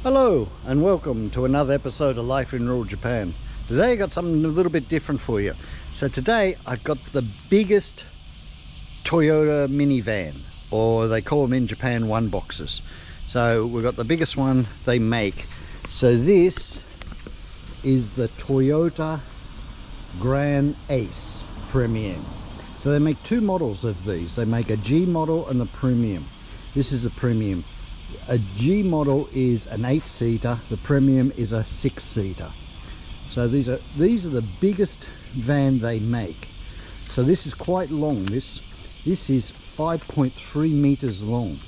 Hello and welcome to another episode of Life in Rural Japan. Today I got something a little bit different for you. So today I've got the biggest Toyota minivan, or they call them in Japan one boxes. So we've got the biggest one they make. So this is the Toyota Granace Premium. So they make two models of these. They make a G model and the Premium. This is a Premium. A G model is an 8-seater, the Premium is a 6-seater. So these are the biggest van they make. So this is quite long. This is 5.3 meters long.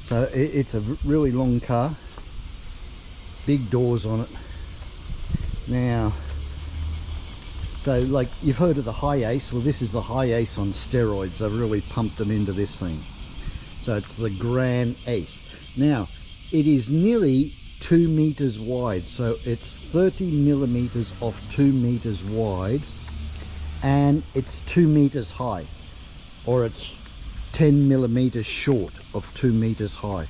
So it's a really long car. Big doors on it. Now, so like you've heard of the High Ace. Well, this is the High Ace on steroids. They've really pumped them into this thing. So it's the Granace. Now, it is nearly 2 meters wide. So it's 30 millimeters off 2 meters wide. And it's 2 meters high. Or it's 10 millimeters short of 2 meters high.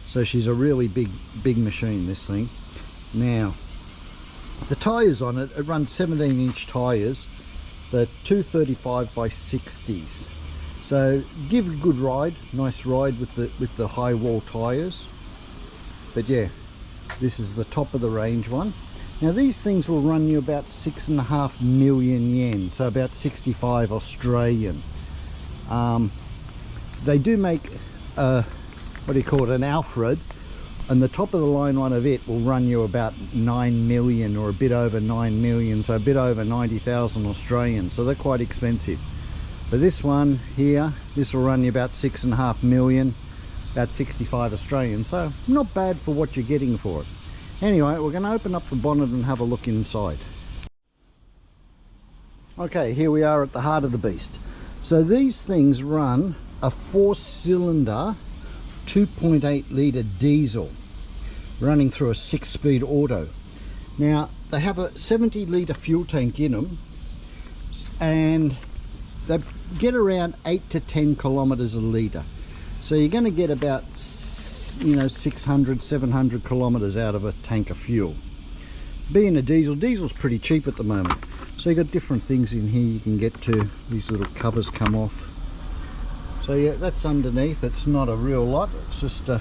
So she's a really big machine, this thing. Now, the tyres on it, it runs 17-inch tyres. They're 235 by 60s. So give a good ride, nice ride with the high wall tyres. But yeah, this is the top of the range one. Now these things will run you about 6.5 million yen, so about 65 Australian. They do make what do you call it, an Alfred, and the top of the line one of it will run you about 9 million or a bit over 9 million, so a bit over 90,000 Australian. So they're quite expensive. But this one here, this will run you about 6.5 million, about 65 Australian, so not bad for what you're getting for it. Anyway, we're going to open up the bonnet and have a look inside. Okay, here we are at the heart of the beast. So these things run a 4-cylinder 2.8 litre diesel running through a 6-speed auto. Now they have a 70 litre fuel tank in them, and they get around 8 to 10 kilometers a litre. So you're going to get about 600-700 kilometers out of a tank of fuel. Being a diesel's pretty cheap at the moment. So you've got different things in here you can get to. These little covers come off. So yeah, that's underneath. It's not a real lot. It's just a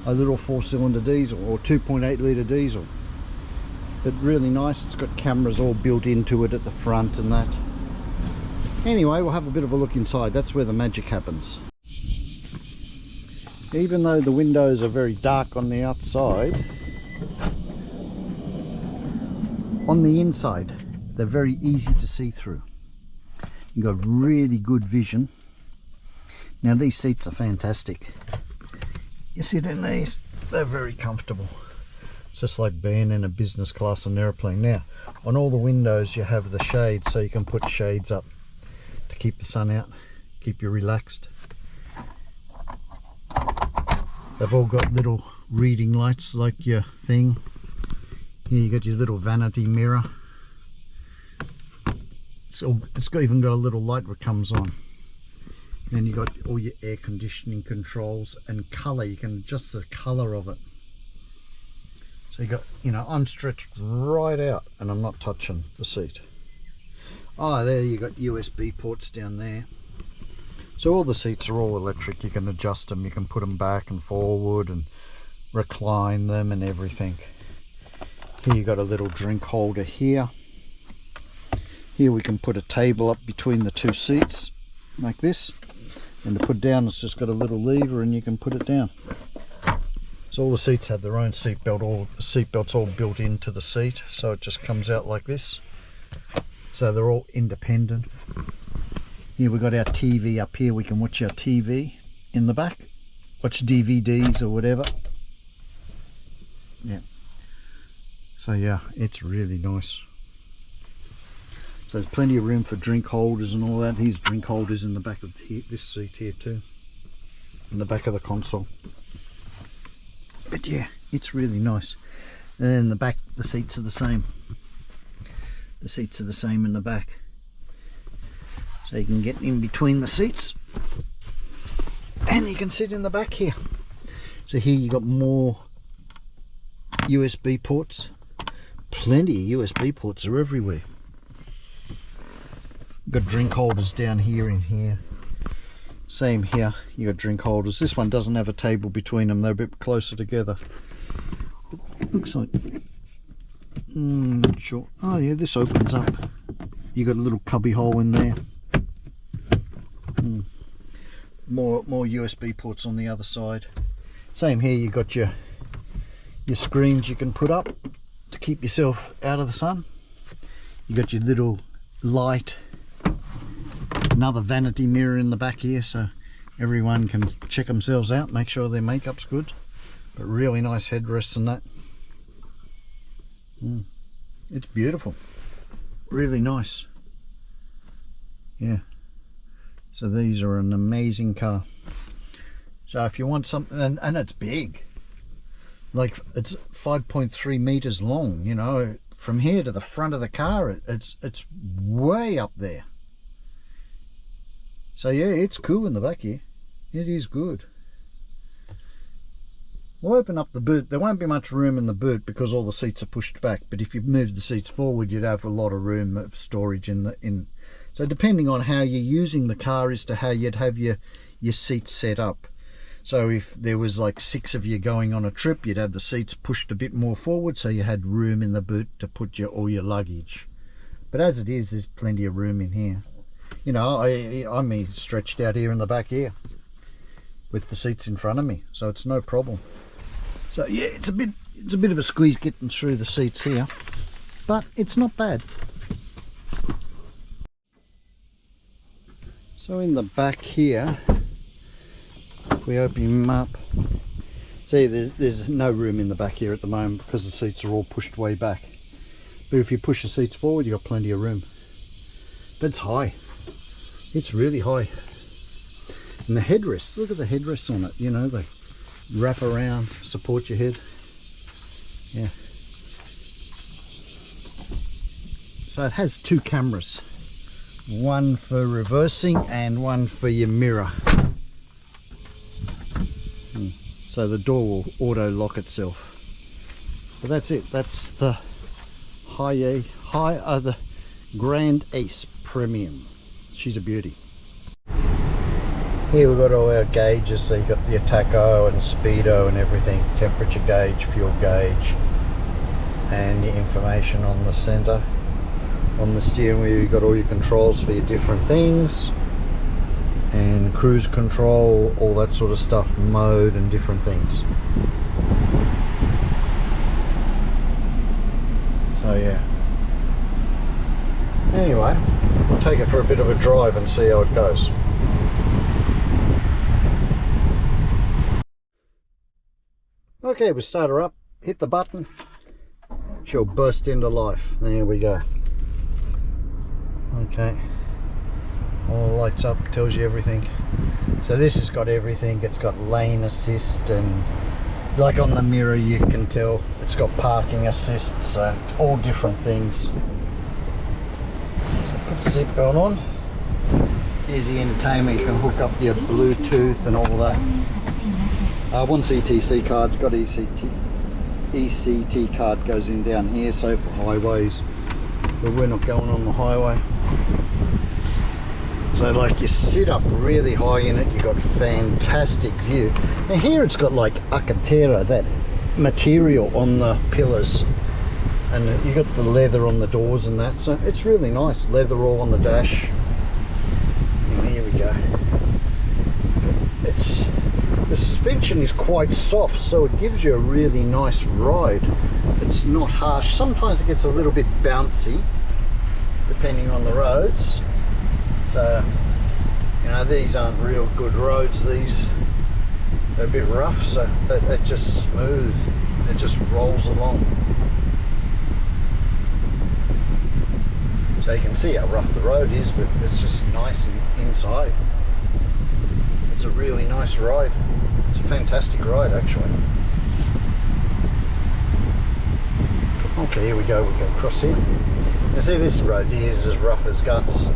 little 4-cylinder diesel, or 2.8 litre diesel. But really nice. It's got cameras all built into it at the front and that. Anyway, we'll have a bit of a look inside. That's where the magic happens. Even though the windows are very dark on the outside, on the inside they're very easy to see through. You've got really good vision. Now these seats are fantastic. You sit in these, they're very comfortable. It's just like being in a business class on an airplane. Now on all the windows you have the shades, so you can put shades up to keep the sun out, keep you relaxed. They've all got little reading lights like your thing. Here you got your little vanity mirror. It's got even got a little light that comes on. Then you got all your air conditioning controls and colour. You can adjust the colour of it. So you got, I'm stretched right out and I'm not touching the seat. Oh, there you got USB ports down there. So all the seats are all electric. You can adjust them, you can put them back and forward and recline them and everything. Here you got a little drink holder here. Here we can put a table up between the two seats like this. And to put down, it's just got a little lever and you can put it down. So all the seats have their own seatbelt. All the seatbelt's all built into the seat, so it just comes out like this. So they're all independent. Here we've got our TV up here. We can watch our TV in the back, watch DVDs or whatever. Yeah. So yeah, it's really nice. So there's plenty of room for drink holders and all that. Here's drink holders in the back of this seat here too, in the back of the console. But yeah, it's really nice. And then in the back, the seats are the same. The seats are the same in the back. So you can get in between the seats and you can sit in the back here. So here you got more USB ports. Plenty of USB ports are everywhere. Got drink holders down here and here. Same here, you got drink holders. This one doesn't have a table between them, they're a bit closer together. It looks like, not sure. Oh yeah, this opens up. You got a little cubby hole in there. More USB ports on the other side. Same here, you got your screens you can put up to keep yourself out of the sun. You got your little light. Another vanity mirror in the back here, so everyone can check themselves out, make sure their makeup's good. But really nice headrests and that. It's beautiful, really nice. Yeah, so these are an amazing car. So if you want something, and it's big, like it's 5.3 meters long, you know, from here to the front of the car, it's way up there. So yeah, it's cool in the back here. It is good. We'll open up the boot. There won't be much room in the boot because all the seats are pushed back, but if you move the seats forward, you'd have a lot of room of storage in. So depending on how you're using the car as to how you'd have your seats set up. So if there was like 6 of you going on a trip, you'd have the seats pushed a bit more forward so you had room in the boot to put all your luggage. But as it is, there's plenty of room in here. You know, I'm stretched out here in the back here with the seats in front of me, so it's no problem. So yeah, it's a bit of a squeeze getting through the seats here, but it's not bad. So in the back here, if we open them up, see there's no room in the back here at the moment because the seats are all pushed way back. But if you push the seats forward, you've got plenty of room. But it's high. It's really high. And the headrests, look at the headrests on it, you know, they wrap around, support your head. Yeah. So it has 2 cameras, one for reversing and one for your mirror. So the door will auto lock itself. But that's it, that's the the Granace Premium. She's a beauty. Here we've got all our gauges, so you've got the tacho and speedo and everything, temperature gauge, fuel gauge, and your information on the center. On the steering wheel you've got all your controls for your different things, and cruise control, all that sort of stuff, mode and different things. So yeah. Anyway, we'll take it for a bit of a drive and see how it goes. Okay, we'll start her up, hit the button, she'll burst into life. There we go. Okay, all the lights up, tells you everything. So this has got everything. It's got lane assist, and like on the mirror you can tell it's got parking assist, so all different things. So put the seatbelt on. Here's the entertainment. You can hook up your Bluetooth and all that. One CTC card, got ECT card goes in down here, so for highways, but we're not going on the highway. So like you sit up really high in it, you've got fantastic view. Now here it's got like Alcantara, that material on the pillars, and you got the leather on the doors and that, so it's really nice. Leather all on the dash. And here we go. The suspension is quite soft, so it gives you a really nice ride. It's not harsh. Sometimes it gets a little bit bouncy depending on the roads. So, you know, these aren't real good roads, these. They're a bit rough, so they're just smooth. It just rolls along. So you can see how rough the road is, but it's just nice and inside. It's a really nice ride. It's a fantastic ride, actually. Okay, here we go. We go across here. You see, this road here is as rough as guts,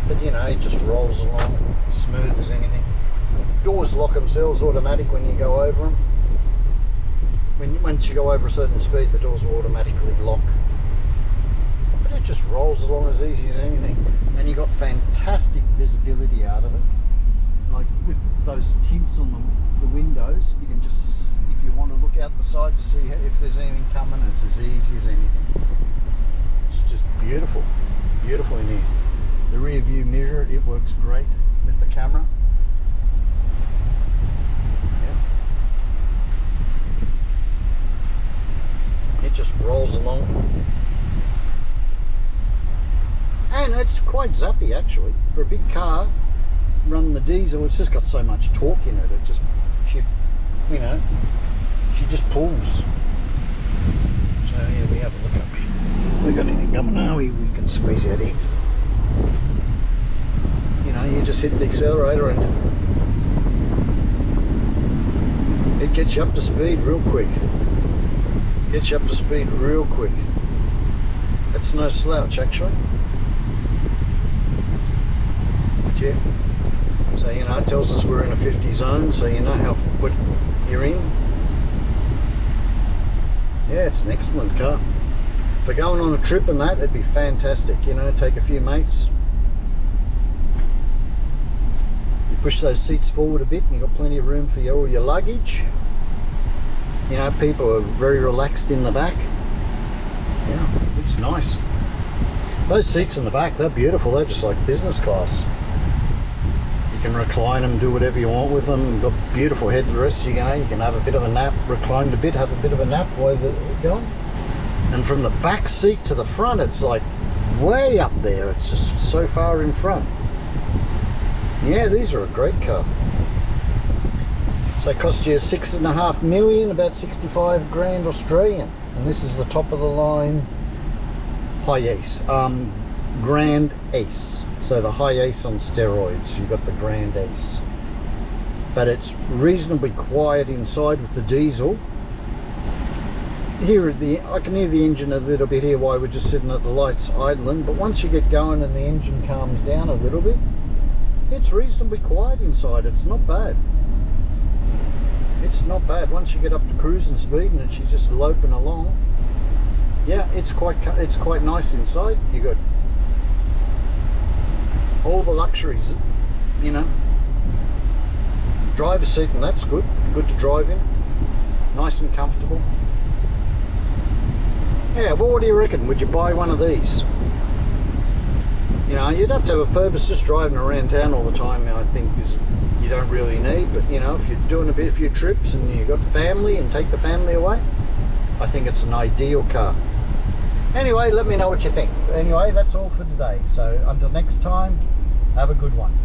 but you know, it just rolls along, smooth as anything. Doors lock themselves automatic when you go over them. once you go over a certain speed, the doors will automatically lock. But it just rolls along as easy as anything. And you got fantastic visibility out of it. Like with those tints on the windows, you can just, if you want to look out the side to see if there's anything coming, it's as easy as anything. It's just beautiful, beautiful in here. The rear view mirror, it works great with the camera. Yeah. It just rolls along. And it's quite zappy actually. For a big car, running the diesel, it's just got so much torque in it. It just, she just pulls. So yeah, we have a look up here. We got anything coming now? We can squeeze out here. You just hit the accelerator and it gets you up to speed real quick. Gets you up to speed real quick. It's no slouch actually. But yeah. So it tells us we're in a 50 zone, so you know what you're in. Yeah, it's an excellent car. For going on a trip and that, it'd be fantastic. Take a few mates. You push those seats forward a bit and you've got plenty of room for all your luggage. People are very relaxed in the back. Yeah, it's nice. Those seats in the back, they're beautiful. They're just like business class. You can recline them, do whatever you want with them. You've got beautiful headrests. You can have a bit of a nap, recline a bit, have a bit of a nap while they're going. And from the back seat to the front, it's like way up there. It's just so far in front. Yeah, these are a great car. So it cost you 6.5 million, about 65 grand Australian. And this is the top of the line high ace, Grand Ace. So the high ace on steroids. You've got the Grand Ace. But it's reasonably quiet inside with the diesel. Here I can hear the engine a little bit here while we're just sitting at the lights idling, but once you get going and the engine calms down a little bit, it's reasonably quiet inside. It's not bad. It's not bad. Once you get up to cruising speed and she's just loping along, yeah, it's quite nice inside. You got all the luxuries, driver's seat, and that's good to drive in, nice and comfortable. Yeah, well, what do you reckon? Would you buy one of these? You'd have to have a purpose. Just driving around town all the time, I think, is you don't really need. But if you're doing a few trips and you've got family and take the family away, I think it's an ideal car. Anyway, let me know what you think. Anyway, that's all for today. So until next time, have a good one.